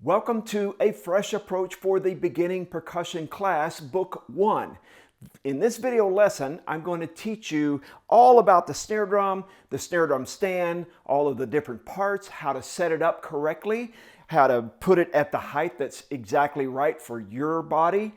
Welcome to A Fresh Approach for the Beginning Percussion Class, Book 1. In this video lesson, I'm going to teach you all about the snare drum stand, all of the different parts, how to set it up correctly, how to put it at the height that's exactly right for your body.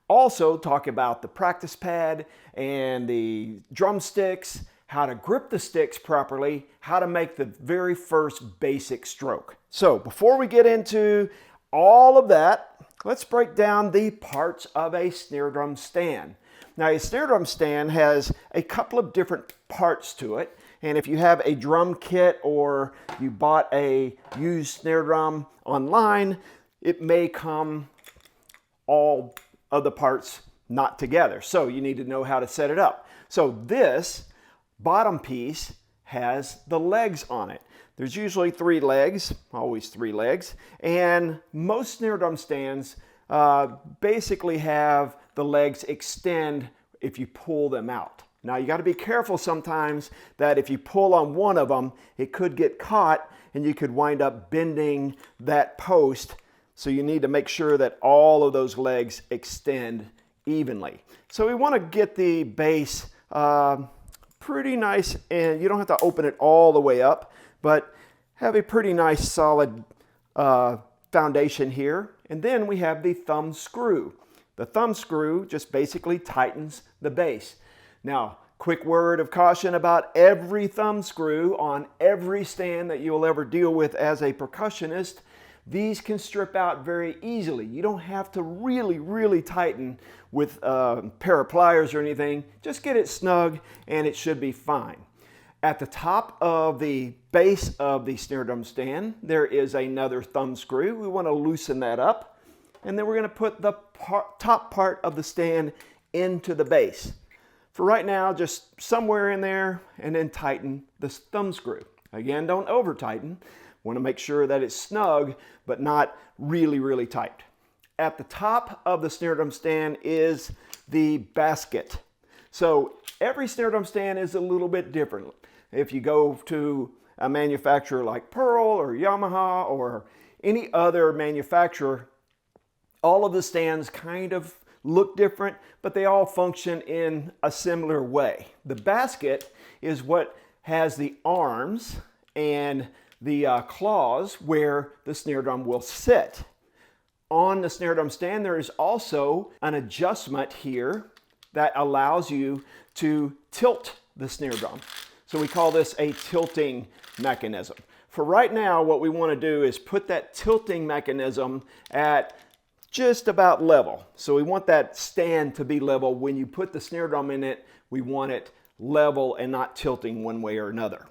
Also talk about the practice pad and the drumsticks, how to grip the sticks properly, how to make the very first basic stroke. So before we get into all of that, let's break down the parts of a snare drum stand. Now, a snare drum stand has a couple of different parts to it, and if you have a drum kit or you bought a used snare drum online, it may come all of the parts not together. So you need to know how to set it up. So this bottom piece has the legs on it. There's usually 3 legs, always 3 legs, and most snare drum stands basically have the legs extend if you pull them out. Now you got to be careful sometimes that if you pull on one of them, it could get caught and you could wind up bending that post. So you need to make sure that all of those legs extend evenly. So we want to get the base pretty nice, and you don't have to open it all the way up, but have a pretty nice solid foundation here. And then we have the thumb screw. The thumb screw just basically tightens the base. Now, quick word of caution about every thumb screw on every stand that you'll ever deal with as a percussionist. These can strip out very easily. You don't have to really tighten with a pair of pliers or anything. Just get it snug and it should be fine. At the top of the base of the snare drum stand, there is another thumb screw. We want to loosen that up. And then we're going to put the top part of the stand into the base. For right now, just somewhere in there, and then tighten the thumb screw. Again, don't over tighten. Want to make sure that it's snug, but not really tight. At the top of the snare drum stand is the basket. So every snare drum stand is a little bit different. If you go to a manufacturer like Pearl or Yamaha or any other manufacturer, all of the stands kind of look different, but they all function in a similar way. The basket is what has the arms and the claws where the snare drum will sit. On the snare drum stand, there is also an adjustment here that allows you to tilt the snare drum. So we call this a tilting mechanism. For right now, what we want to do is put that tilting mechanism at just about level. So we want that stand to be level. When you put the snare drum in it, we want it level and not tilting one way or another.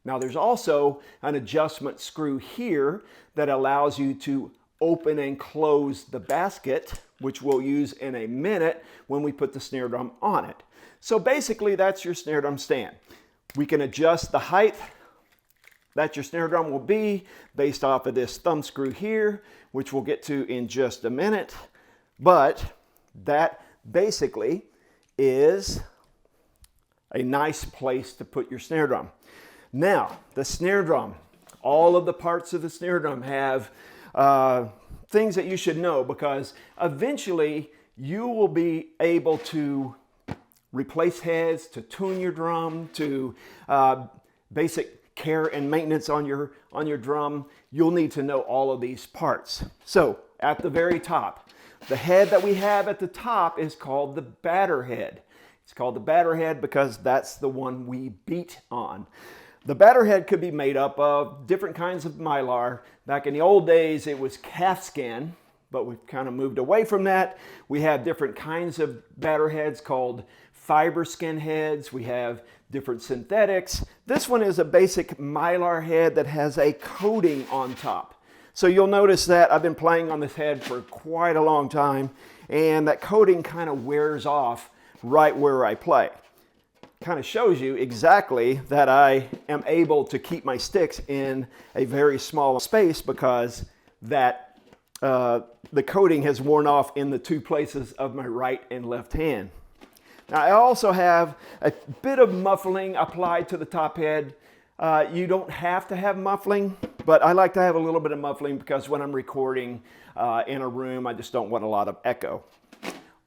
Now there's also an adjustment screw here that allows you to open and close the basket, which we'll use in a minute when we put the snare drum on it. So basically that's your snare drum stand. We can adjust the height that your snare drum will be based off of this thumb screw here, which we'll get to in just a minute. But that basically is a nice place to put your snare drum. Now, the snare drum, all of the parts of the snare drum have things that you should know, because eventually you will be able to replace heads, to tune your drum, to basic care and maintenance on your drum. You'll need to know all of these parts. So at the very top, the head that we have at the top is called the batter head. It's called the batter head because that's the one we beat on. The batter head could be made up of different kinds of mylar. Back in the old days, it was calfskin, but we've kind of moved away from that. We have different kinds of batter heads called fiber skin heads. We have different synthetics. This one is a basic mylar head that has a coating on top. So you'll notice that I've been playing on this head for quite a long time, and that coating kind of wears off right where I play. Kind of shows you exactly that I am able to keep my sticks in a very small space because that the coating has worn off in the 2 places of my right and left hand. Now I also have a bit of muffling applied to the top head. You don't have to have muffling. But I like to have a little bit of muffling because when I'm recording in a room, I just don't want a lot of echo.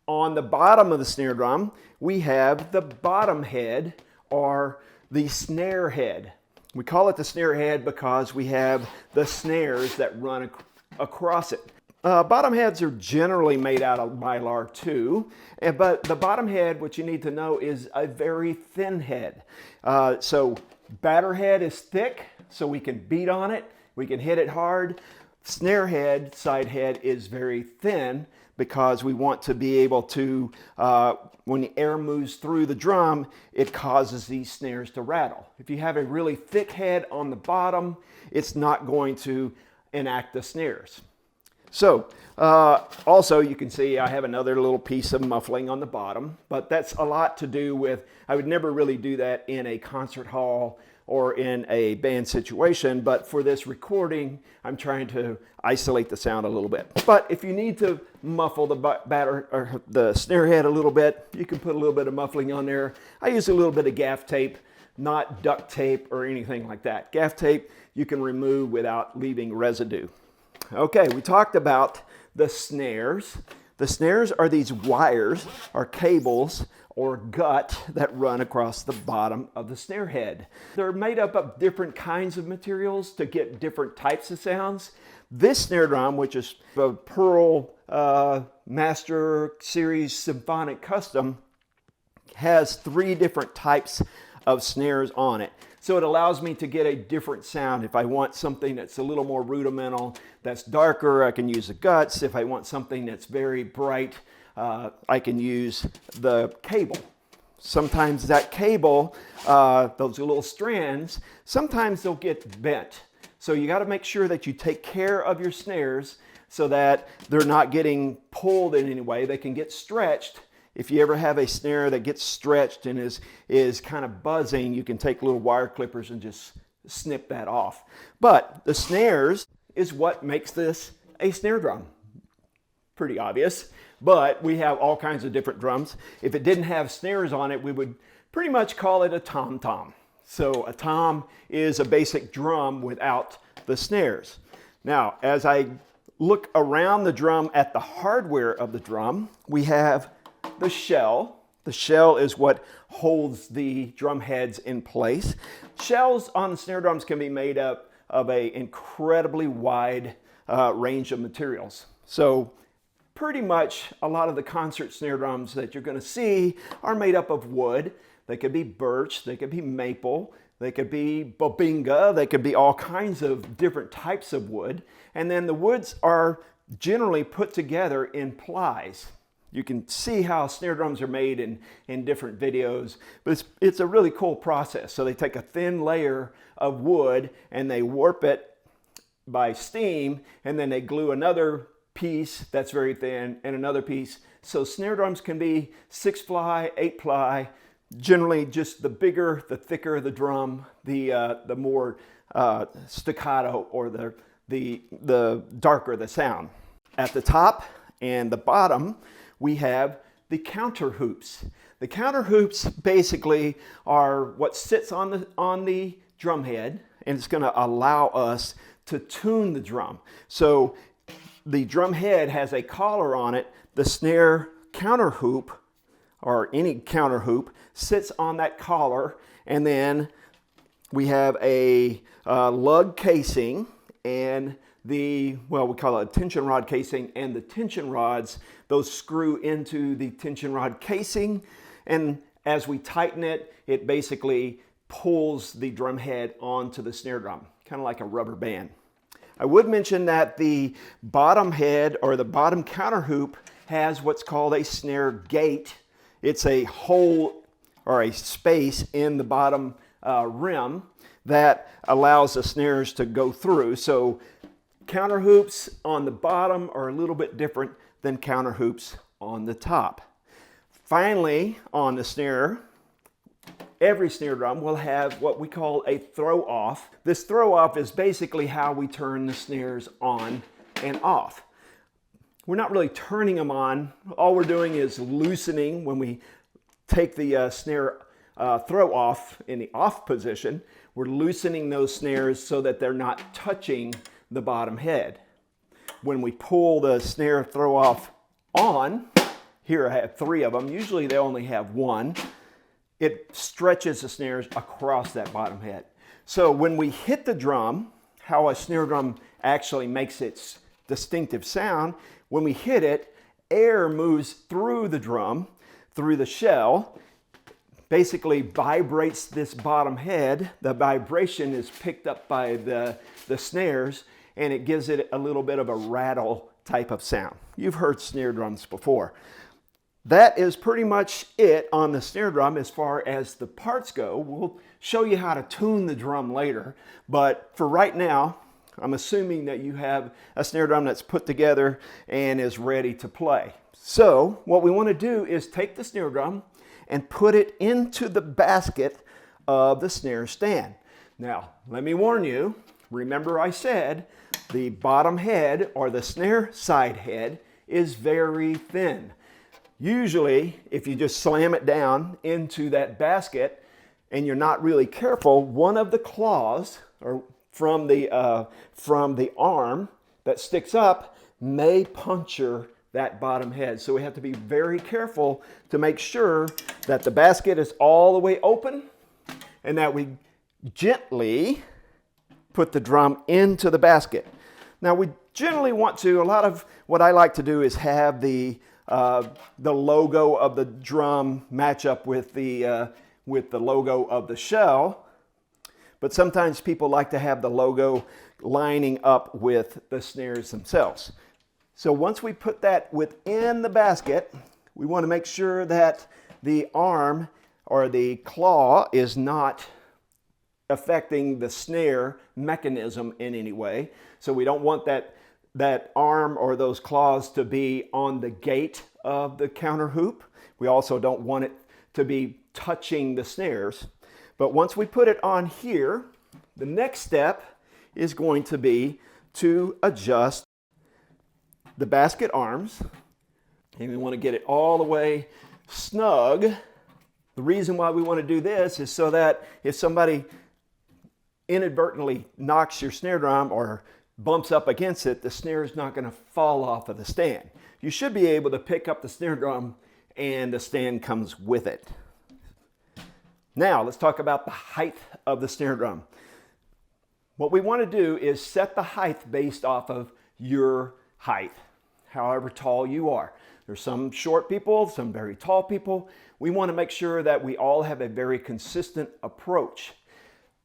On the bottom of the snare drum, we have the bottom head, or the snare head. We call it the snare head because we have the snares that run across it. Bottom heads are generally made out of mylar too, but the bottom head, what you need to know, is a very thin head. So batter head is thick, so we can beat on it, we can hit it hard. Snare head, side head, is very thin because we want to be able to, when the air moves through the drum, it causes these snares to rattle. If you have a really thick head on the bottom, it's not going to enact the snares. So, also you can see I have another little piece of muffling on the bottom, but that's a lot to do with, I would never really do that in a concert hall or in a band situation, but for this recording, I'm trying to isolate the sound a little bit. But if you need to muffle the snare head a little bit, you can put a little bit of muffling on there. I use a little bit of gaff tape, not duct tape or anything like that. Gaff tape you can remove without leaving residue. Okay, we talked about the snares. The snares are these wires or cables or gut that run across the bottom of the snare head. They're made up of different kinds of materials to get different types of sounds. This snare drum, which is a Pearl Master Series Symphonic Custom, has 3 different types of snares on it. So it allows me to get a different sound. If I want something that's a little more rudimental, that's darker, I can use the guts. If I want something that's very bright, I can use the cable. Sometimes that cable, those little strands, sometimes they'll get bent. So you got to make sure that you take care of your snares so that they're not getting pulled in any way. They can get stretched. If you ever have a snare that gets stretched and is kind of buzzing, you can take little wire clippers and just snip that off. But the snares is what makes this a snare drum. Pretty obvious, but we have all kinds of different drums. If it didn't have snares on it, we would pretty much call it a tom-tom. So a tom is a basic drum without the snares. Now, as I look around the drum at the hardware of the drum, we have the shell. The shell is what holds the drum heads in place. Shells on the snare drums can be made up of an incredibly wide range of materials. So pretty much a lot of the concert snare drums that you're going to see are made up of wood. They could be birch, they could be maple, they could be bobinga, they could be all kinds of different types of wood. And then the woods are generally put together in plies. You can see how snare drums are made in different videos, but it's a really cool process. So they take a thin layer of wood and they warp it by steam, and then they glue another piece that's very thin and another piece. So snare drums can be 6-ply, 8-ply. Generally, just the bigger, the thicker the drum, the more staccato or the darker the sound. At the top and the bottom, we have the counter hoops. The counter hoops basically are what sits on the drum head, and it's going to allow us to tune the drum. So the drum head has a collar on it. The snare counter hoop, or any counter hoop, sits on that collar, and then we have a lug casing and we call it a tension rod casing, and the tension rods, those screw into the tension rod casing, and as we tighten it, it basically pulls the drum head onto the snare drum, kind of like a rubber band. I would mention that the bottom head or the bottom counter hoop has what's called a snare gate. It's a hole or a space in the bottom rim that allows the snares to go through. So counter hoops on the bottom are a little bit different than counter hoops on the top. Finally, on the snare, every snare drum will have what we call a throw off. This throw off is basically how we turn the snares on and off. We're not really turning them on. All we're doing is loosening. When we take the snare throw off in the off position, We're loosening those snares so that they're not touching the bottom head. When we pull the snare throw off on, here I have 3 of them, usually they only have 1, it stretches the snares across that bottom head. So when we hit the drum, how a snare drum actually makes its distinctive sound, when we hit it, air moves through the drum, through the shell, basically vibrates this bottom head. The vibration is picked up by the snares, and it gives it a little bit of a rattle type of sound. You've heard snare drums before. That is pretty much it on the snare drum as far as the parts go. We'll show you how to tune the drum later, but for right now, I'm assuming that you have a snare drum that's put together and is ready to play. So what we want to do is take the snare drum and put it into the basket of the snare stand. Now, let me warn you, remember I said the bottom head or the snare side head is very thin. Usually, if you just slam it down into that basket and you're not really careful, one of the claws or from the arm that sticks up may puncture that bottom head. So we have to be very careful to make sure that the basket is all the way open and that we gently put the drum into the basket. Now we generally want to, a lot of what I like to do is have the logo of the drum match up with the logo of the shell. But sometimes people like to have the logo lining up with the snares themselves. So once we put that within the basket, we want to make sure that the arm or the claw is not affecting the snare mechanism in any way. So we don't want that arm or those claws to be on the gate of the counter hoop. We also don't want it to be touching the snares. But once we put it on here, the next step is going to be to adjust the basket arms. And we want to get it all the way snug. The reason why we want to do this is so that if somebody inadvertently knocks your snare drum or bumps up against it, the snare is not going to fall off of the stand. You should be able to pick up the snare drum and the stand comes with it. Now, let's talk about the height of the snare drum. What we want to do is set the height based off of your height, however tall you are. There's some short people, some very tall people. We want to make sure that we all have a very consistent approach.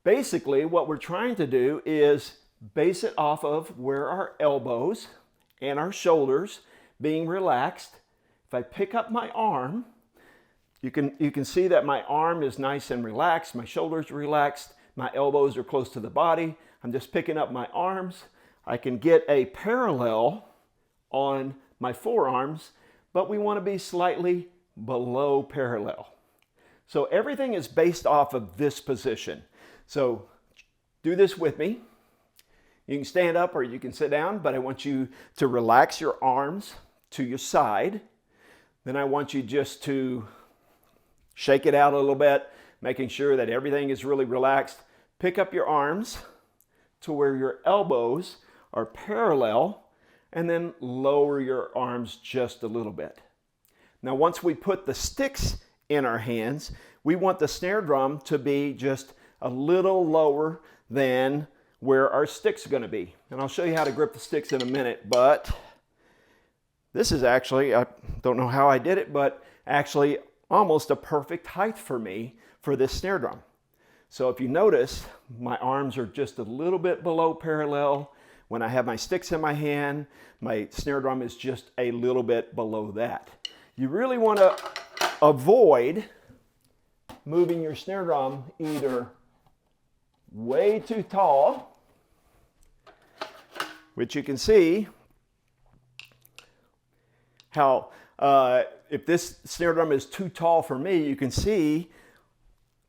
Basically, what we're trying to do is base it off of where our elbows and our shoulders being relaxed. If I pick up my arm, you can see that my arm is nice and relaxed, my shoulders are relaxed, my elbows are close to the body. I'm just picking up my arms. I can get a parallel on my forearms, but we want to be slightly below parallel. So everything is based off of this position. So do this with me. You can stand up or you can sit down, but I want you to relax your arms to your side. Then I want you just to shake it out a little bit, making sure that everything is really relaxed. Pick up your arms to where your elbows are parallel, and then lower your arms just a little bit. Now, once we put the sticks in our hands, we want the snare drum to be just a little lower than where our sticks are going to be. And I'll show you how to grip the sticks in a minute, but this is actually, I don't know how I did it, but actually almost a perfect height for me for this snare drum. So if you notice, my arms are just a little bit below parallel. When I have my sticks in my hand, my snare drum is just a little bit below that. You really want to avoid moving your snare drum either way too tall, which you can see how if this snare drum is too tall for me, you can see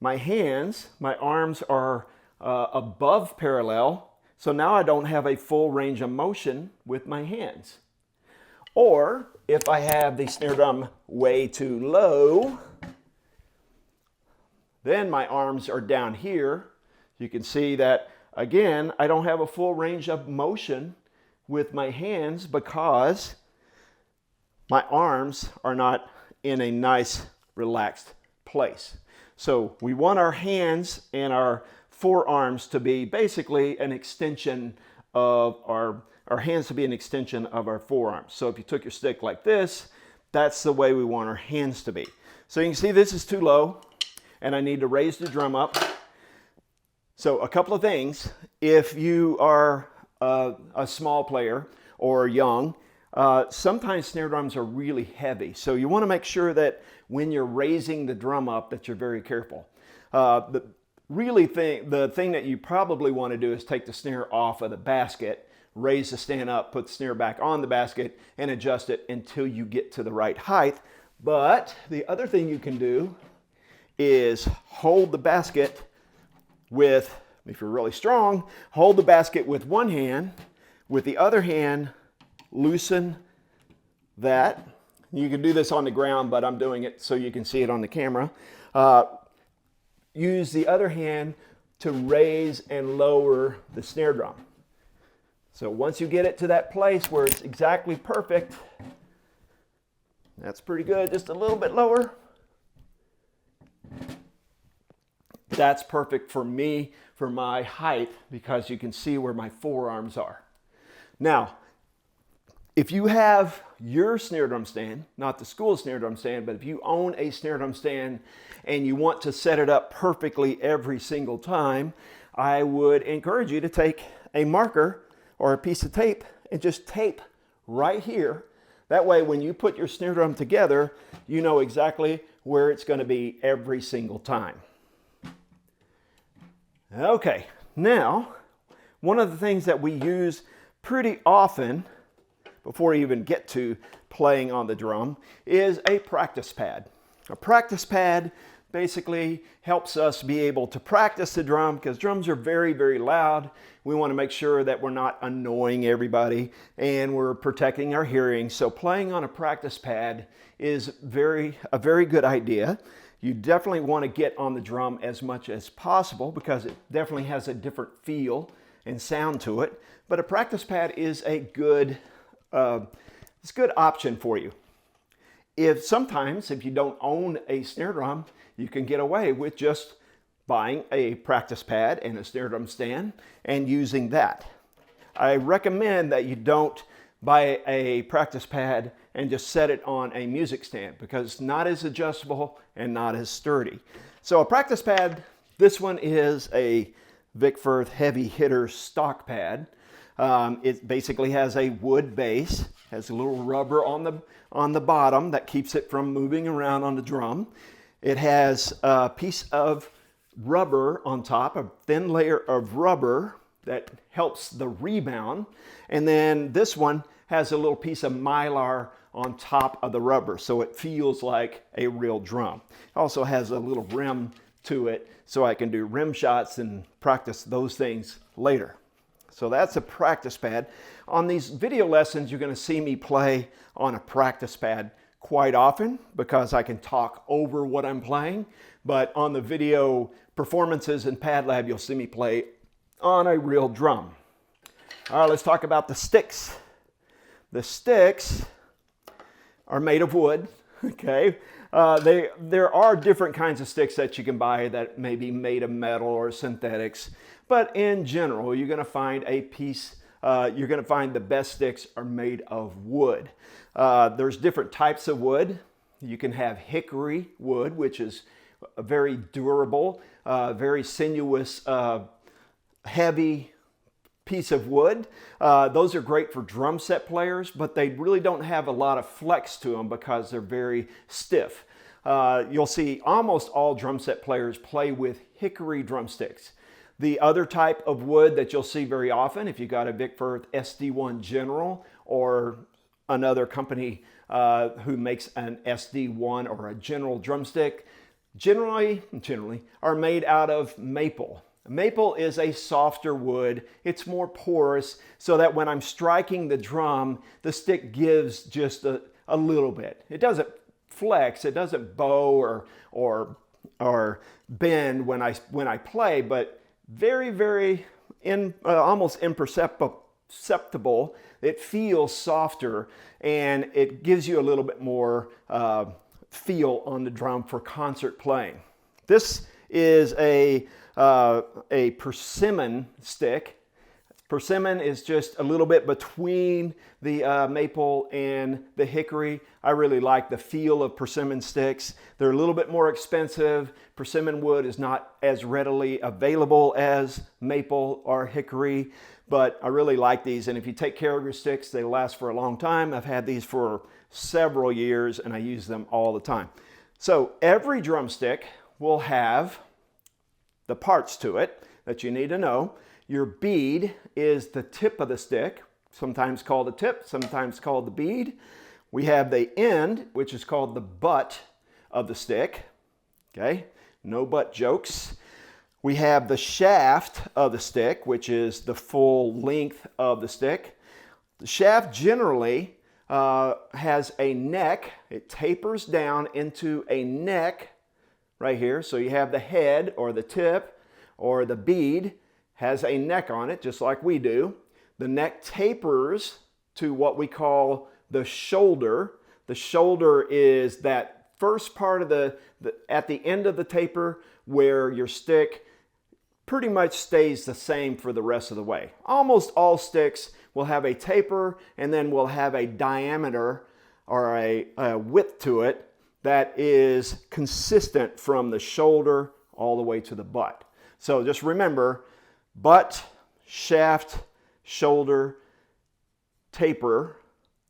my hands, my arms are above parallel, so now I don't have a full range of motion with my hands. Or if I have the snare drum way too low, then my arms are down here, You can see that, again, I don't have a full range of motion with my hands because my arms are not in a nice, relaxed place. So we want our hands and our forearms to be basically an extension of our hands to be an extension of our forearms. So if you took your stick like this, that's the way we want our hands to be. So you can see this is too low, and I need to raise the drum up. So a couple of things. If you are a small player or young, sometimes snare drums are really heavy. So you want to make sure that when you're raising the drum up that you're very careful. The thing that you probably want to do is take the snare off of the basket, raise the stand up, put the snare back on the basket, and adjust it until you get to the right height. But the other thing you can do is hold the basket with, if you're really strong, hold the basket with one hand, with the other hand, loosen that. You can do this on the ground, but I'm doing it so you can see it on the camera. Use the other hand to raise and lower the snare drum. So once you get it to that place where it's exactly perfect, that's pretty good, just a little bit lower. That's perfect for me, for my height, because you can see where my forearms are. Now, if you have your snare drum stand, not the school snare drum stand, but if you own a snare drum stand and you want to set it up perfectly every single time, I would encourage you to take a marker or a piece of tape and just tape right here. That way, when you put your snare drum together, you know exactly where it's going to be every single time. Okay, now, one of the things that we use pretty often before you even get to playing on the drum is a practice pad. A practice pad basically helps us be able to practice the drum because drums are very, very loud. We want to make sure that we're not annoying everybody and we're protecting our hearing. So playing on a practice pad is a very good idea. You definitely want to get on the drum as much as possible because it definitely has a different feel and sound to it. But a practice pad is a good option for you. Sometimes if you don't own a snare drum, you can get away with just buying a practice pad and a snare drum stand and using that. I recommend that you don't buy a practice pad and just set it on a music stand because it's not as adjustable and not as sturdy. So a practice pad, this one is a Vic Firth Heavy Hitter stock pad. It basically has a wood base, has a little rubber on the bottom that keeps it from moving around on the drum. It has a piece of rubber on top, a thin layer of rubber that helps the rebound. And then this one has a little piece of mylar on top of the rubber, so it feels like a real drum. It also has a little rim to it, so I can do rim shots and practice those things later. So that's a practice pad. On these video lessons, you're going to see me play on a practice pad quite often because I can talk over what I'm playing. But on the video performances in PadLab, you'll see me play on a real drum. All right, let's talk about the sticks. The sticks are made of wood, okay? There are different kinds of sticks that you can buy that may be made of metal or synthetics, but in general, you're gonna find the best sticks are made of wood. There's different types of wood. You can have hickory wood, which is very durable, very sinuous, heavy piece of wood. Those are great for drum set players, but they really don't have a lot of flex to them because they're very stiff. You'll see almost all drum set players play with hickory drumsticks. The other type of wood that you'll see very often, if you got a Vic Firth SD1 General or another company who makes an SD1 or a General drumstick, generally are made out of maple. Maple is a softer wood. It's more porous so that when I'm striking the drum, the stick gives just a little bit. It doesn't flex, it doesn't bow or bend when I play, but very almost imperceptible. It feels softer, and it gives you a little bit more feel on the drum for concert playing. This is a persimmon stick. Persimmon is just a little bit between the maple and the hickory. I really like the feel of persimmon sticks. They're a little bit more expensive. Persimmon wood is not as readily available as maple or hickory, but I really like these. And if you take care of your sticks, they last for a long time. I've had these for several years and I use them all the time. So every drumstick will have the parts to it that you need to know. Your bead is the tip of the stick, sometimes called the tip, sometimes called the bead. We have the end, which is called the butt of the stick. Okay, no butt jokes. We have the shaft of the stick, which is the full length of the stick. The shaft generally has a neck. It tapers down into a neck right here. So you have the head or the tip or the bead has a neck on it, just like we do. The neck tapers to what we call the shoulder. The shoulder is that first part of at the end of the taper where your stick pretty much stays the same for the rest of the way. Almost all sticks will have a taper and then will have a diameter or a width to it that is consistent from the shoulder all the way to the butt. So just remember, butt, shaft, shoulder, taper,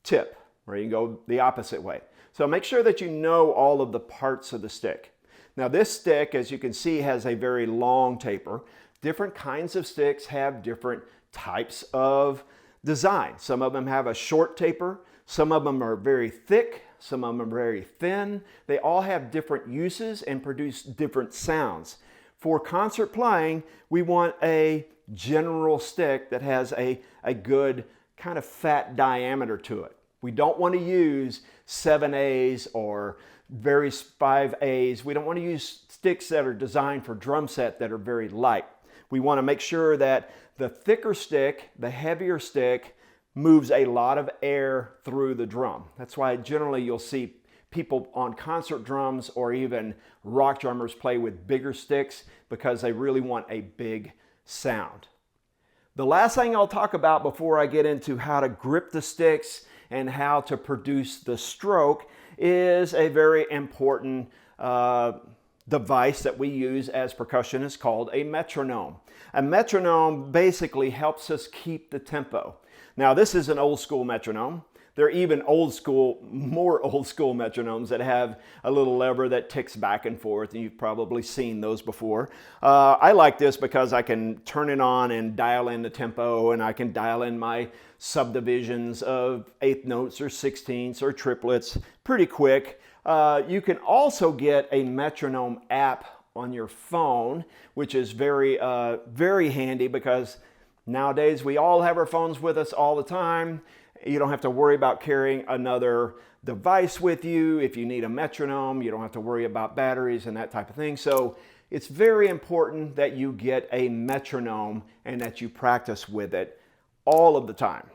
tip, or you can go the opposite way. So make sure that you know all of the parts of the stick. Now this stick, as you can see, has a very long taper. Different kinds of sticks have different types of design. Some of them have a short taper, some of them are very thick, some of them are very thin. They all have different uses and produce different sounds. For concert playing, we want a general stick that has a good kind of fat diameter to it. We don't want to use 7As or very 5As. We don't want to use sticks that are designed for drum set that are very light. We want to make sure that the thicker stick, the heavier stick, moves a lot of air through the drum. That's why generally you'll see people on concert drums or even rock drummers play with bigger sticks because they really want a big sound. The last thing I'll talk about before I get into how to grip the sticks and how to produce the stroke is a very important device that we use as percussionists called a metronome. A metronome basically helps us keep the tempo. Now this is an old school metronome. There are even more old school metronomes that have a little lever that ticks back and forth, and you've probably seen those before. I like this because I can turn it on and dial in the tempo, and I can dial in my subdivisions of eighth notes or sixteenths or triplets pretty quick. You can also get a metronome app on your phone, which is very handy because nowadays we all have our phones with us all the time. You don't have to worry about carrying another device with you. If you need a metronome, you don't have to worry about batteries and that type of thing. So it's very important that you get a metronome and that you practice with it all of the time.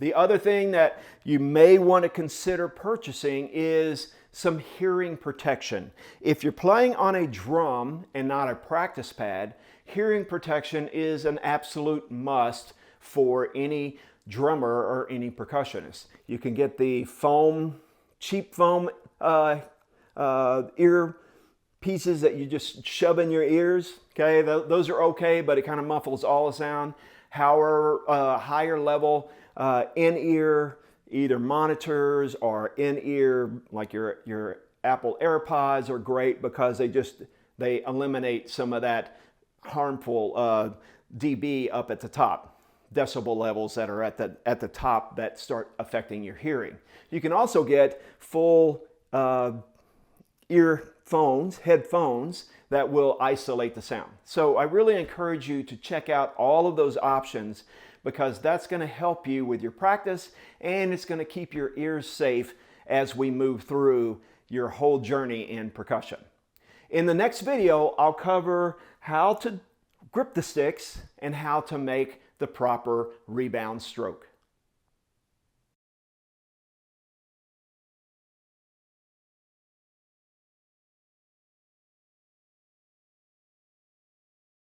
The other thing that you may want to consider purchasing is some hearing protection. If you're playing on a drum and not a practice pad, hearing protection is an absolute must for any drummer or any percussionist. You can get the foam, cheap foam ear pieces that you just shove in your ears. Okay, those are okay, but it kind of muffles all the sound. However, higher level in-ear, either monitors or in-ear, like your Apple AirPods, are great because they eliminate some of that harmful dB up at the top. Decibel levels that are at the top that start affecting your hearing. You can also get full headphones that will isolate the sound. So I really encourage you to check out all of those options because that's going to help you with your practice and it's going to keep your ears safe as we move through your whole journey in percussion. In the next video, I'll cover how to grip the sticks and how to make the proper rebound stroke.